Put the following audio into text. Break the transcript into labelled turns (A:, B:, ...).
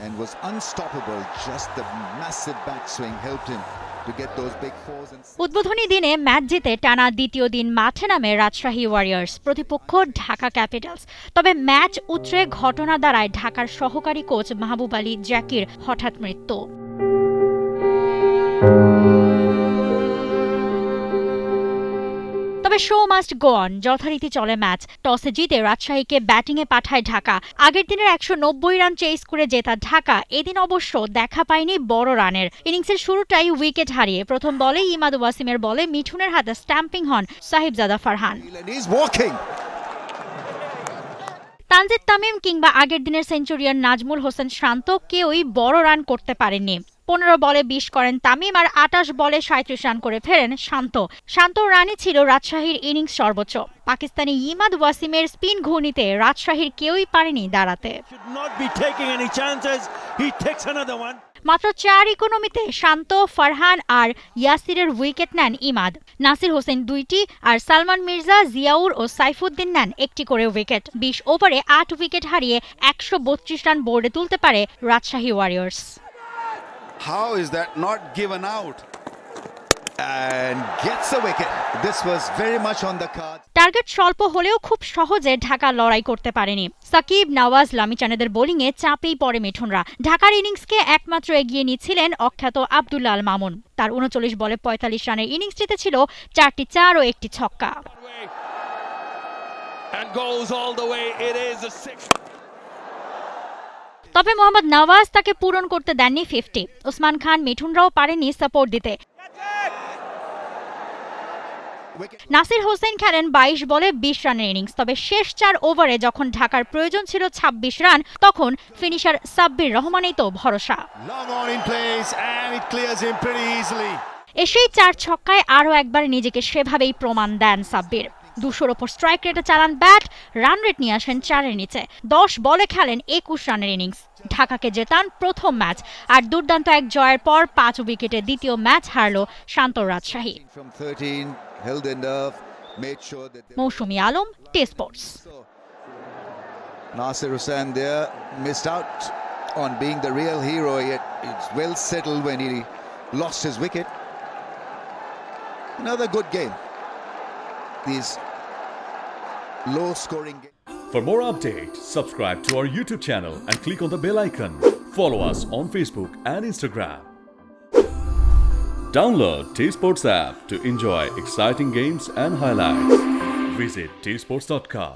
A: and was unstoppable. Just the massive backswing helped him to get those big fours.
B: উদ্বোধনী দিনে match জিতে টানা দ্বিতীয় দিন মাঠে নামে রাজশাহী ওয়ারিয়র্স, প্রতিপক্ষ ঢাকা ক্যাপিটালস। তবে ম্যাচ উতরে ঘটনা দ্বারায় ঢাকার সহকারী কোচ মাহবুব আলী জাকির হঠাৎ মৃত্যু। তবে শো মাস্ট গো অন, যথারীতি চলে ম্যাচ। টসে জিতে রাজশাহীকে ব্যাটিংয়ে পাঠায় ঢাকা। আগের দিনের 190 রান চেস করে জেতা ঢাকা এদিন অবশ্য দেখা পায়নি বড় রানের। ইনিংসের শুরুটাই উইকেট হারিয়ে প্রথম বলেই ইমাদ ওয়াসিমের বলে মিঠুনের হাতে স্ট্যাম্পিং হন সাহিবজাদা ফারহান। তানজিদ তামিম কিংবা আগের দিনের সেঞ্চুরিয়ান নাজমুল হোসেন শান্ত কেউই বড় রান করতে পারেননি। 15 বলে 20 করেন তামিম আর 28 বলে 37 রান করে ফেরেন শান্ত। শান্তর রানই ছিল রাজশাহীর ইনিংস সর্বোচ্চ। পাকিস্তানি ইমাদ ওয়াসিমের স্পিন ঘূর্ণিতে রাজশাহীর কেউই পারেনি দাঁড়াতে। মাত্র 4 ইকোনমিতে শান্ত, ফারহান আর ইয়াসিরের উইকেট নেন ইমাদ। নাসির হোসেন 2টি আর সালমান মির্জা, জিয়াউর ও সাইফুদ্দিন নেন 1টি করে উইকেট। 20 ওভারে 8 উইকেট হারিয়ে 132 রান বোর্ডে তুলতে পারে Rajshahi Warriors.
A: How is that not given out? And gets a wicket. This was very much on the card.
B: Target স্বল্প হলেও খুব সহজে ঢাকা লড়াই করতে পারেনি। সাকিব, নওয়াজ, লামিচানেদের বোলিংয়ে চাপেই পড়ে মিঠুনরা। ঢাকার ইনিংসকে একমাত্র এগিয়ে নিচ্ছিলেন অখ্যাত আব্দুল্লাহ আল মামুন। তার 39 বলে 45 রানের ইনিংস জিতেছিল 4টি 4 ও 1টি ছক্কা। তবে মোহাম্মদ নওয়াজ তাকে পূরণ করতে দেননি 50। ওসমান খান, মিঠুনরাও পারেনি সাপোর্ট দিতে। নাসির হোসেন খেলেন 22 বলে 20 রানের ইনিংস। তবে শেষ 4 ওভারে যখন ঢাকার প্রয়োজন ছিল 26 রান, তখন ফিনিশার সাব্বির রহমানই তো ভরসা। এসেই 4 ছক্কায় আরও একবার নিজেকে সেভাবেই প্রমাণ দেন সাব্বির। 200-র ওপর স্ট্রাইক রেটে চালান ব্যাট, রান রেট নিয়ে আসেন 4-এর নিচে। 10 বলে খেলেন 21 রানের ইনিংস। ঢাকাকে জেতান প্রথম ম্যাচ। আর দুর্দান্ত এক জয়ের পর 5 উইকেটে দ্বিতীয় ম্যাচ হারল Shanto Rajshahi. Mousumi Alam, T sports.
A: Nasir Hussain there missed out on being the real hero, yet it's well settled when he lost his wicket. Another good game. These low scoring games.
C: For more updates, subscribe to our YouTube channel and click on the bell icon. Follow us on Facebook and Instagram. Download T Sports app to enjoy exciting games and highlights. Visit tsports.com.